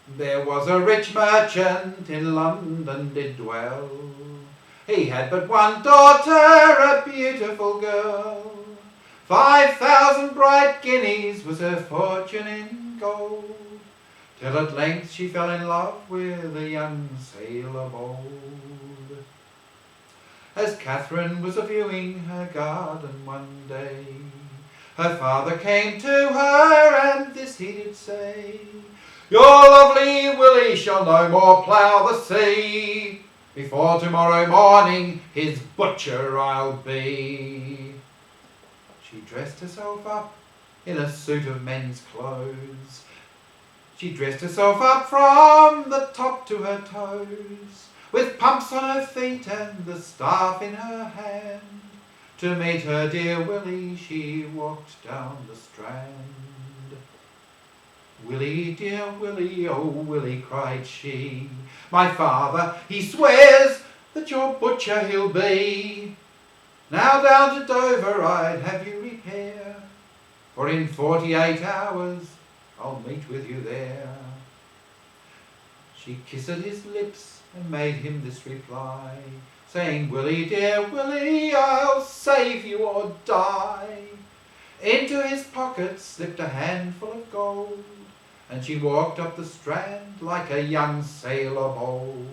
There was a rich merchant in London did dwell. He had but one daughter, a beautiful girl. 5,000 bright guineas was her fortune in gold, till at length she fell in love with a young sailor bold. As Catherine was a-viewing her garden one day, her father came to her, and this he did say: "Your lovely Willie shall no more plough the sea. Before tomorrow morning his butcher I'll be." She dressed herself up in a suit of men's clothes. She dressed herself up from the top to her toes, with pumps on her feet and the staff in her hand. To meet her dear Willie she walked down the strand. "Willie, dear Willie, oh Willie," cried she, "my father, he swears that your butcher he'll be. Now down to Dover I'd have you repair, for in 48 hours I'll meet with you there." She kissed his lips and made him this reply, saying, "Willie, dear Willie, I'll save you or die." Into his pocket slipped a handful of gold, and she walked up the strand like a young sailor bold.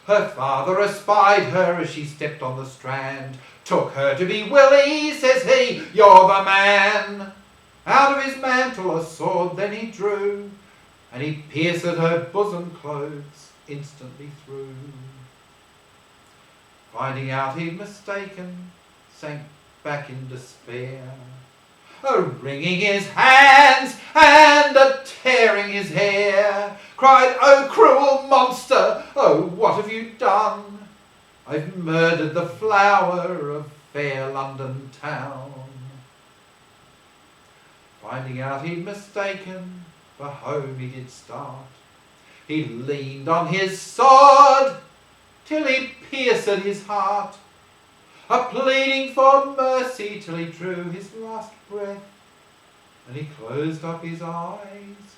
Her father espied her as she stepped on the strand. "Took her to be Willie," says he, "you're the man." Out of his mantle a sword then he drew, and he pierced her bosom clothes instantly through. Finding out he'd mistaken, sank back in despair, a-wringing his hands and a-tearing his hair, cried, "Oh, cruel monster, oh, what have you done? I've murdered the flower of fair London town." Finding out he'd mistaken, for home he did start. He leaned on his sword till he pierced his heart, a-pleading for mercy till he drew his last breath, and he closed up his eyes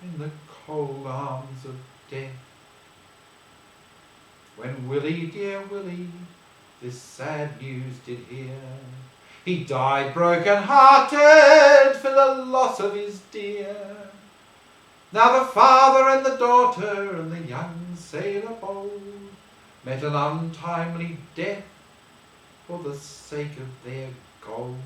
in the cold arms of death. When Willie, dear Willie, this sad news did hear, he died broken-hearted for the loss of his dear. Now the father and the daughter and the young sailor bold met an untimely death for the sake of their gold.